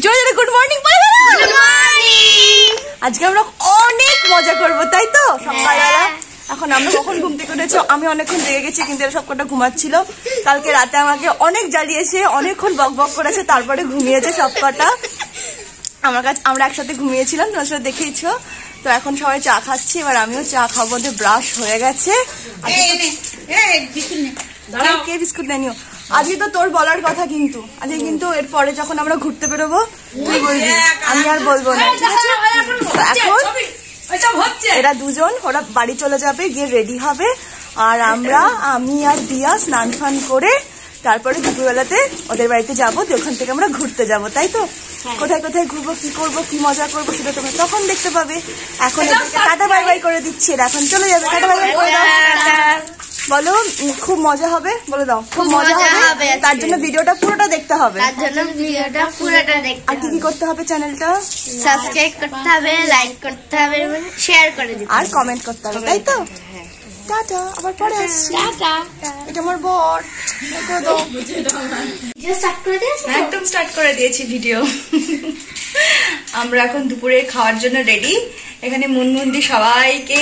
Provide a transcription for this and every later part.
জোরে good morning good morning. আজকে আমরা অনেক মজা করব তাই তো সকালবেলা। এখন আমরা কখন ঘুম থেকে উঠেছি, আমি অনেকক্ষণ জেগে গেছি কিন্তু এরা সবকটা ঘুমাচ্ছিল। কালকে রাতে আমাকে অনেক জ্বালিয়েছে, অনেকক্ষণ বক বক করেছে, তারপরে ঘুমিয়েছে সবকটা। আমরা একসাথে ঘুমিয়েছিলাম, তোমার সাথে দেখেইছো। তো এখন সবাই চা খাচ্ছি, এবার আমিও চা খাবো। ব্রাশ হয়ে গেছে। কে বিস্কুট নেনিও আজকে তো তোর বলার কথা, কিন্তু আজকে কিন্তু এরপরে যখন আমরা ঘুরতে বেরোবো তুই বলবি, আমি আর বলবো না, ঠিক আছে? এখন এরা দুজন ওরা বাড়ি চলে যাবে, গিয়ে রেডি হবে, আর আমি আর দিয়া স্নান ফান করে তারপরে দুপুরবেলাতে ওদের বাড়িতে যাবো। ওখান থেকে আমরা ঘুরতে যাবো, তাই তো? কোথায় কোথায় ঘুরবো, কি করবো, কি মজা করবো সেটা তোমরা তখন দেখতে পাবে। এখন টাটা বাই বাই করে দিচ্ছি, এখন চলে যাবে। টাটা বাই বাই করে দাও, বলো। খুব মজা হবে, বলে দাও। খুব মজা হবে, তার জন্য ভিডিওটা পুরোটা দেখতে হবে। আর কি কি করতে হবে? চ্যানেলটা সাবস্ক্রাইব করতে হবে, লাইক করতে হবে, শেয়ার করে দিতে হবে, আর কমেন্ট করতে হবে, তাই তো? টাটা, আবার পরে আসছি। এটা আমার বর। একদম স্টার্ট করে দিয়েছি ভিডিও। আমরা এখন দুপুরে খাওয়ার জন্য রেডি। এখানে মুনমুন্দি সবাইকে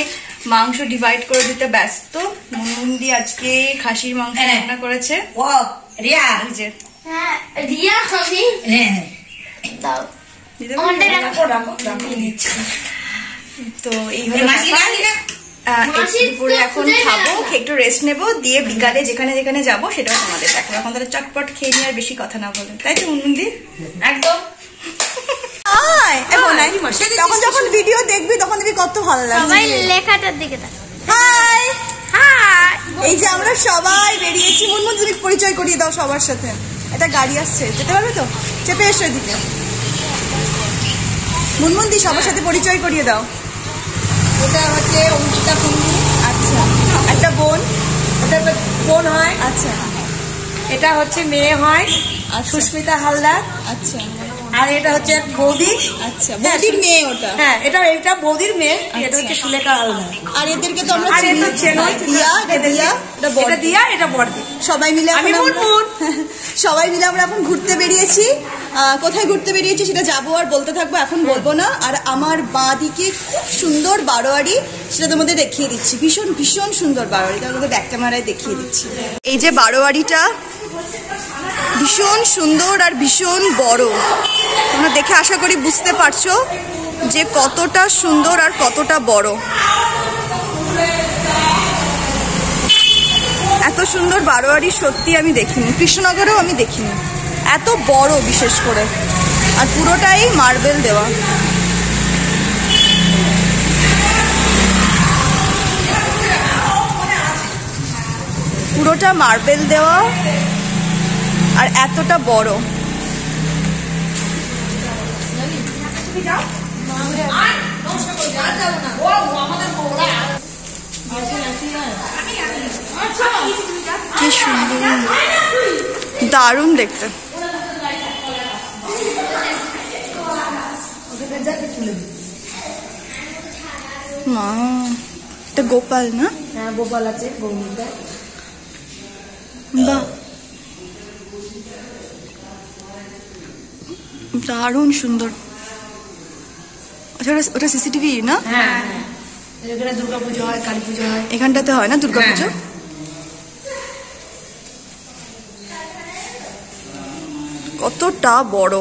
মাংস ডিভাইড করে দিতে ব্যস্ত। মুনমুন্দি আজকে খাসির মাংস রান্না করেছে। তো এই হলো দুপুরে এখন খাবো, একটু রেস্ট নেবো, দিয়ে বিকালে যেখানে যেখানে যাবো সেটাও তোমাদের দেখো। এখন তাহলে চটপট খেয়ে নিয়ে আর বেশি কথা না বলে, তাই তো মুনমুন্দি? একদম। তখন যখন ভিডিও দেখবি তখন দেখবি কত ভালো লাগবে। লেখাটার দিকে হাই এই যে আমরা সবাই বেরিয়েছি। মুনমুন তুমি পরিচয় করিয়ে দাও সবার সাথে। একটা গাড়ি আসছে, যেতে পারবে তো? চেপে এসো এদিকে। মুনমুন্দি সবার সাথে পরিচয় করিয়ে দাও। এটা হচ্ছে অঙ্কিতা কুন্ডু। আচ্ছা, একটা বোন। এটা বোন হয়। আচ্ছা, এটা হচ্ছে মেয়ে হয়, সুস্মিতা হালদার। আচ্ছা, আর এটা হচ্ছে এক বৌদি। আচ্ছা, বৌদির মেয়ে ওটা? হ্যাঁ, এটা বৌদির মেয়ে। এটা হচ্ছে সুলেখা হালদার। আর এদেরকে তো আমরা দিয়া, এটা বড়দি। সবাই মিলে সবাই মিলে আমরা এখন ঘুরতে বেরিয়েছি। কোথায় ঘুরতে বেরিয়েছি সেটা যাবো আর বলতে থাকবো, এখন বলবো না। আর আমার বাঁ দিকে খুব সুন্দর বারোয়ারি, সেটা তোমাদের দেখিয়ে দিচ্ছি। ভীষণ ভীষণ সুন্দর বারোয়ারি, তোমাদের ব্যাক ক্যামেরায় দেখিয়ে দিচ্ছি। এই যে বারোয়ারিটা ভীষণ সুন্দর আর ভীষণ বড়। তোমরা দেখে আশা করি বুঝতে পারছো যে কতটা সুন্দর আর কতটা বড়। এত সুন্দর বারোয়ারি সত্যি আমি দেখিনি, কৃষ্ণনগরেও আমি দেখিনি এত বড়, বিশেষ করে। আর পুরোটাই মার্বেল দেওয়া। পুরোটা মার্বেল দেওয়া আর এতটা বড়। কি সুন্দর, দারুণ দেখতে। মা, এটা গোপাল না? হ্যাঁ, গোপাল আছে। বাহ, দারুণ সুন্দর। ওটা সিসিটিভি না? হ্যাঁ, এখানে দুর্গাপুজো হয়, কালী পুজো হয়। এখানটাতে হয় না দুর্গাপুজো? কতটা বড়।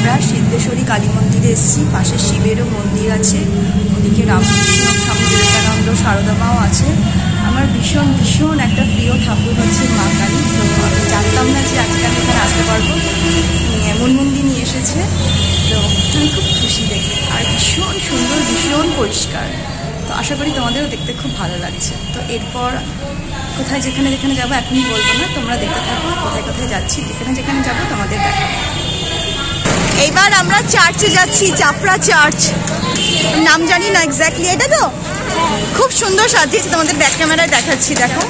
আমরা সিদ্ধেশ্বরী কালী মন্দিরে এসেছি। পাশে শিবেরও মন্দির আছে, ওদিকে রামকৃষ্ণ, স্বামী বিবেকানন্দ, সারদা মাও আছে। আমার ভীষণ ভীষণ একটা প্রিয় ঠাকুর হচ্ছে মা কালী। তো আমি জানতাম না যে আজকে আমি এখানে আসতে পারবো। মুনমুন্দি নিয়ে এসেছে, তো আমি খুব খুশি দেখে। আর ভীষণ সুন্দর, ভীষণ পরিষ্কার। তো আশা করি তোমাদেরও দেখতে খুব ভালো লাগছে। তো এরপর কোথায় যেখানে যেখানে যাবো এখনই বলবো না, তোমরা দেখতে থাকো কোথায় কোথায় যাচ্ছি। যেখানে যেখানে যাবো তোমাদের দেখাবো। এইবার আমরা চার্চে যাচ্ছি, চাপড়া চার্চ। নাম জানি না এক্স্যাক্টলি। এটা তো খুব সুন্দর সাজিয়েছে, তোমাদের ব্যাক ক্যামেরায় দেখাচ্ছি, দেখো।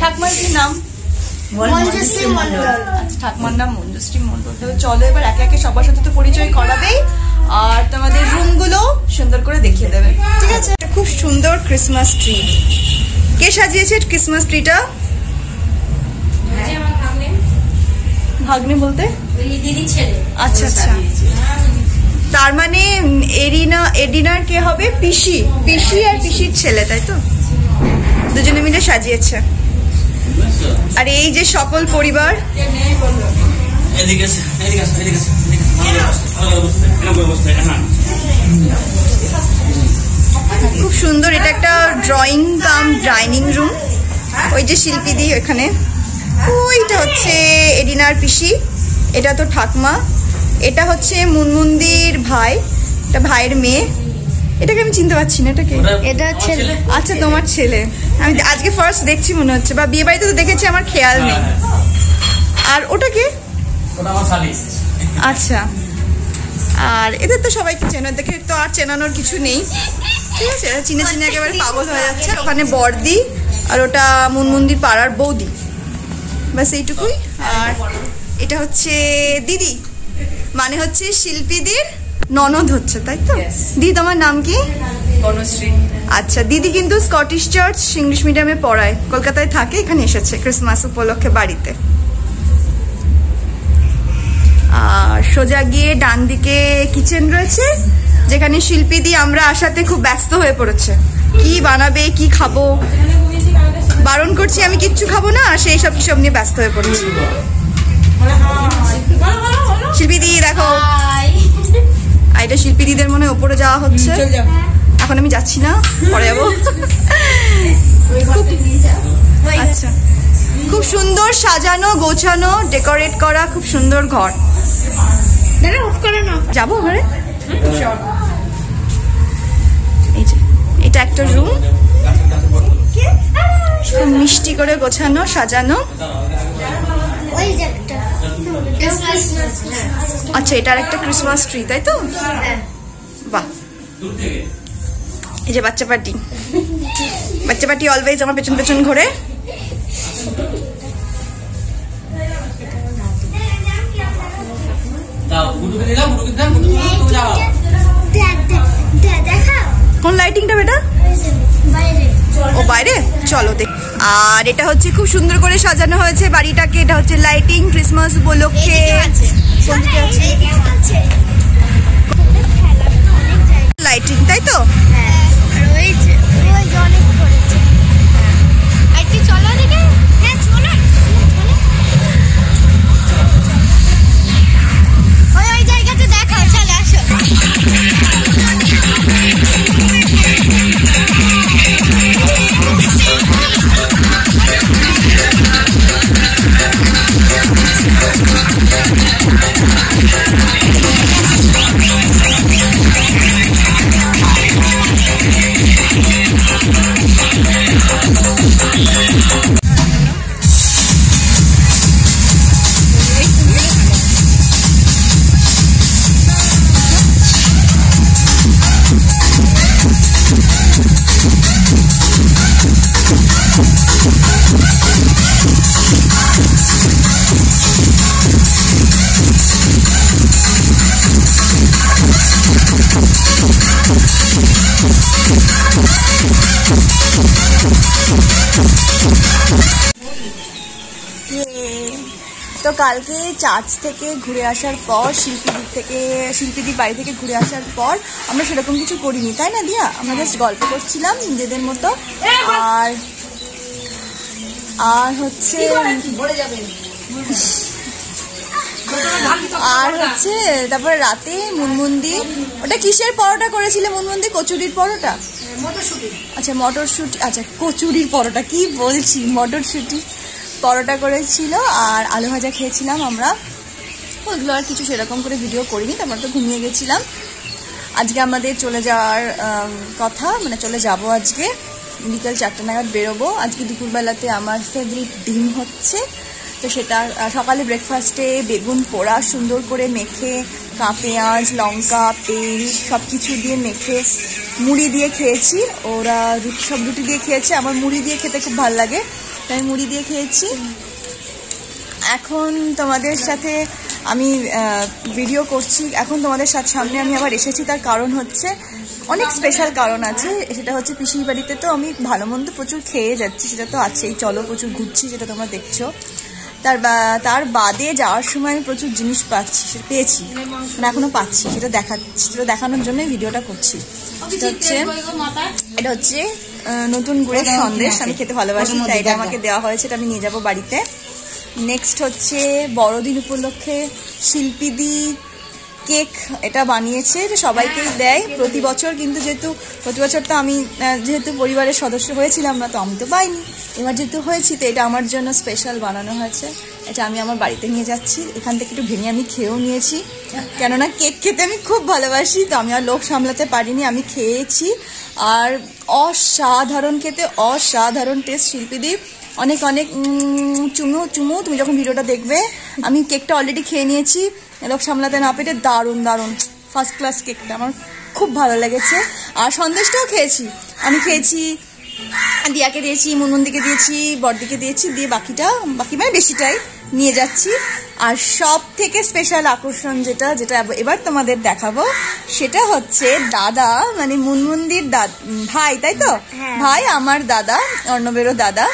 ঠাকুমার কি নাম? মঞ্জুশ্রী মণ্ডল। আচ্ছা, ঠাকুমার নাম মঞ্জুশ্রী মণ্ডল। তো চলো এবার একে একে সবার সাথে তো পরিচয় করাবেই, আর তোমাদের রুমগুলো সুন্দর করে দেখিয়ে দেবে, ঠিক আছে? খুব সুন্দর ক্রিসমাস ট্রি। কে সাজিয়েছে ক্রিসমাস ট্রিটা? ভাগ্নে বলতে দিদির ছেলে। আচ্ছা আচ্ছা, তার মানে এডিনার কে হবে? পিসি। পিসি আর পিসির ছেলে, তাই তো? দুজনে মিলে সাজিয়েছে। আর এই যে সকল পরিবার, খুব সুন্দর। এটা একটা ড্রয়িং কাম ডাইনিং রুম। ওই যে শিল্পীদি ওখানে, ওইটা হচ্ছে এডিনার পিসি, এটা তো ঠাকমা। এটা হচ্ছে মুনমুন্দির ভাই, এটা ভাইয়ের মেয়ে। এটাকে আমি চিনতে পারছি না, এটাকে? এটা ছেলে। আচ্ছা, তোমার ছেলে। আমি আজকে ফার্স্ট দেখছি মনে হচ্ছে, বা বিয়ে বাড়িতে তো দেখেছি, আমার খেয়াল নেই। আর ওটাকে? আচ্ছা, আর এদের তো সবাইকে চেনো, দেখে তো আর চেনানোর কিছু নেই, ঠিক আছে? চিনে চিনে একেবারে পাগল হয়ে যাচ্ছে। ওখানে বড়দি, আর ওটা মুনমুন্দির পাড়ার বৌদি, ব্যাস এইটুকুই। আর এটা হচ্ছে দিদি, মানে হচ্ছে শিল্পীদের ননদ হচ্ছে, তাই তো? দিদি, তোমার নাম কি? বনশ্রী। আচ্ছা, দিদি কিন্তু স্কটিশ চার্চ ইংলিশ মিডিয়ামে পড়ায়, কলকাতায় থাকে, এখানে এসেছে ক্রিসমাস উপলক্ষে বাড়িতে। আর সোজা গিয়ে ডান দিকে কিচেন রয়েছে, যেখানে শিল্পীদি আমরা আসাতে খুব ব্যস্ত হয়ে পড়েছে। কি বানাবে, কি খাবো, বারণ করছি আমি কিচ্ছু খাবো না, আর সেই সব কিসব নিয়ে ব্যস্ত হয়ে পড়েছি। শিল্পীদি দেখো, এটা শিল্পীদিদের মনে ওপরে যাওয়া হচ্ছে। এখন আমি যাচ্ছি না, পরে যাবো। আচ্ছা, খুব সুন্দর সাজানো গোছানো, ডেকোরেট করা, খুব সুন্দর ঘর। যাবো ঘরে? এই যে এটা একটা রুম, মিষ্টি করে গোছানো সাজানো। আচ্ছা, এটার একটা ক্রিসমাস ট্রি, তাই তো? বাহ, এই যে বাচ্চা পার্টি। বাচ্চা পার্টি অলওয়েজ আমার পেছন পেছন ঘোরে। কোন লাইটিংটা বেটা? ও বাইরে, চলো দেখ। আর এটা হচ্ছে খুব সুন্দর করে সাজানো হয়েছে বাড়িটাকে। এটা হচ্ছে লাইটিং, ক্রিসমাস উপলক্ষে। লাইটিং, তাই তো? তো কালকে চার্চ থেকে ঘুরে আসার পর, শিল্পীদির বাড়ি থেকে ঘুরে আসার পর আমরা সেরকম কিছু করিনি, তাই না দিয়া? আমরা জাস্ট গল্প করছিলাম নিজেদের মতো। আর হচ্ছে তারপরে রাতে মুনমুন্দি, ওটা কিসের পরোটা করেছিলে মুনমুন্দি? কচুরির পরোটা? আচ্ছা মটরশুঁটি, আচ্ছা কচুরির পরোটা কি বলছি, মটরশুঁটি পরোটা করেছিল আর আলু ভাজা খেয়েছিলাম আমরা। ওইগুলো আর কিছু সেরকম করে ভিডিও করিনি, তারপর তো ঘুমিয়ে গেছিলাম। আজকে আমাদের চলে যাওয়ার কথা, মানে চলে যাব আজকে বিকেল 4টা নাগাদ বেরোবো। আজকে দুপুরবেলাতে আমার ফেভারিট ডিম হচ্ছে, তো সেটা সকালে ব্রেকফাস্টে বেগুন পোড়া সুন্দর করে মেখে, পেঁয়াজ লঙ্কা তেল সব কিছু দিয়ে মেখে মুড়ি দিয়ে খেয়েছি। ওরা সব রুটি দিয়ে খেয়েছে, আমার মুড়ি দিয়ে খেতে খুব ভালো লাগে, তাই মুড়ি দিয়ে খেয়েছি। এখন তোমাদের সাথে আমি ভিডিও করছি, এখন তোমাদের সামনে আমি আবার এসেছি। তার কারণ হচ্ছে অনেক স্পেশাল কারণ আছে, সেটা হচ্ছে পিসির বাড়িতে তো আমি ভালো মন্দ প্রচুর খেয়ে যাচ্ছি, সেটা তো আছেই। চলো প্রচুর ঘুরছি, যেটা তোমরা দেখছো। তার বাদে যাওয়ার সময় আমি প্রচুর জিনিস পেয়েছি, মানে এখনো পাচ্ছি, সেটা দেখাচ্ছি, সেটা দেখানোর জন্য ভিডিওটা করছি। এটা হচ্ছে নতুন গুড়ের সন্দেশ, আমি খেতে ভালোবাসি, তাই এটা আমাকে দেওয়া হয়েছে, এটা আমি নিয়ে যাবো বাড়িতে। নেক্সট হচ্ছে বড়দিন উপলক্ষে শিল্পীদি কেক, এটা বানিয়েছে, এটা সবাইকেই দেয় প্রতি বছর, কিন্তু যেহেতু প্রতি বছর তো আমি যেহেতু পরিবারের সদস্য হয়েছিলাম না, তো আমি তো পাইনি। এবার যেহেতু হয়েছি, তো এটা আমার জন্য স্পেশাল বানানো হয়েছে, এটা আমি আমার বাড়িতে নিয়ে যাচ্ছি। এখান থেকে একটু ভেঙে আমি খেয়েও নিয়েছি, কেননা কেক খেতে আমি খুব ভালোবাসি, তো আমি আর লোক সামলাতে পারিনি, আমি খেয়েছি। আর অসাধারণ খেতে, অসাধারণ টেস্ট শিল্পীদি। অনেক অনেক চুমু চুমু, তুমি যখন ভিডিওটা দেখবে। আমি কেকটা অলরেডি খেয়ে নিয়েছি, লোক সামলাতে না পেটে, দারুণ দারুণ ফার্স্ট ক্লাস কেকটা, আমার খুব ভালো লেগেছে। আর সন্দেশটাও খেয়েছি, আমি খেয়েছি, দিয়াকে দিয়েছি, মুনমুন্দিকে দিয়েছি, বড়দিকে দিয়েছি, দিয়ে বাকি মানে বেশিটাই নিয়ে যাচ্ছি। আর সব থেকে স্পেশাল আকর্ষণ যেটা এবার তোমাদের দেখাবো, সেটা হচ্ছে দাদা, মানে মুনমুন্দির ভাই, তাই তো? ভাই আমার দাদা, অর্ণবেরও দাদা।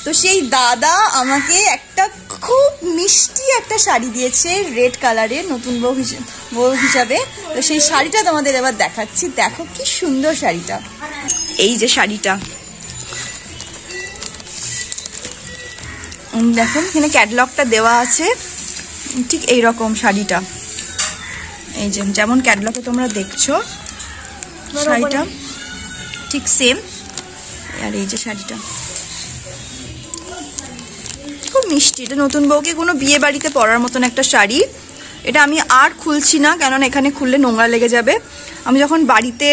তো সেই দাদা আমাকে একটা খুব মিষ্টি একটা শাড়ি দিয়েছে, রেড কালারের, নতুন বউ হিসাবে। তো সেই শাড়িটা তোমাদের এবার দেখাচ্ছি, দেখো কি সুন্দর শাড়িটা। এই যে শাড়িটা দেখো, এখানে ক্যাটালগটা দেওয়া আছে, ঠিক এই রকম শাড়িটা, এই যে যেমন ক্যাটালগে তোমরা দেখছো শাড়িটা ঠিক সেম। আর এই যে শাড়িটা খুব মিষ্টি, এটা নতুন বউকে কোনো বিয়ে বাড়িতে পরার মতন একটা শাড়ি। এটা আমি আর খুলছি না, কেননা এখানে খুললে নোংরা লেগে যাবে। আমি যখন বাড়িতে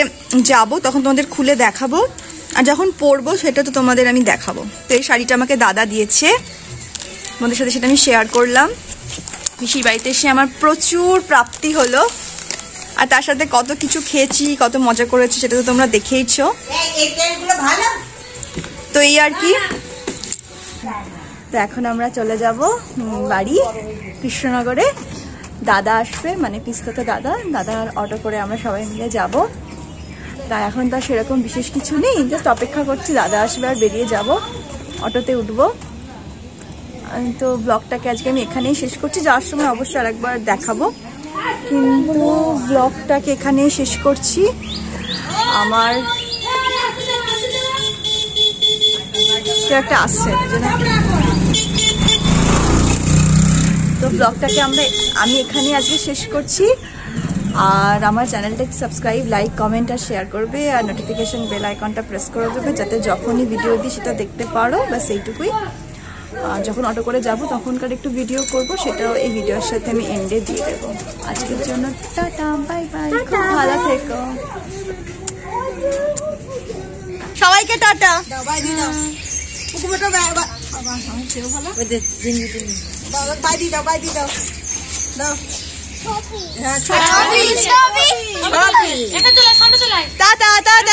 যাব তখন তোমাদের খুলে দেখাবো, আর যখন পরবো সেটা তো তোমাদের আমি দেখাবো। তো এই শাড়িটা আমাকে দাদা দিয়েছে, তোমাদের সাথে সেটা আমি শেয়ার করলাম। পিসির বাড়িতে এসে আমার প্রচুর প্রাপ্তি হলো, আর তার সাথে কত কিছু খেয়েছি, কত মজা করেছি, সেটা তো তোমরা দেখেইছো। তো এই আর কি। তো এখন আমরা চলে যাব বাড়ি কৃষ্ণনগরে, দাদা আসবে, মানে পিস্ততে দাদার অটো করে আমরা সবাই মিলে যাব। তা এখন তো সেরকম বিশেষ কিছু নেই, জাস্ট অপেক্ষা করছি দাদা আসবে আর বেরিয়ে যাব। অটোতে উঠবো। তো ব্লগটাকে আজকে আমি এখানেই শেষ করছি, যাওয়ার সময় অবশ্যই আরেকবার দেখাবো, কিন্তু ব্লগটাকে এখানেই শেষ করছি। আমার কেউ একটা আসছে, তো ব্লগটাকে আমি এখানে আজকে শেষ করছি। আর আমার চ্যানেলটাকে সাবস্ক্রাইব, লাইক, কমেন্ট আর শেয়ার করবে, আর নোটিফিকেশন বেল আইকনটা প্রেস করে দেবে যাতে যখনই ভিডিও দিই সেটা দেখতে পারো। ব্যাস এইটুকুই। যখন অটো করে যাব তখনকার একটু ভিডিও করব, সেটাও এই ভিডিওর সাথে আমি এন্ডে দিয়ে দেবো। আজকের জন্য টাটা, বাই বাই, খুব ভালো থেকো সবাইকে, টাটা। Tata tata.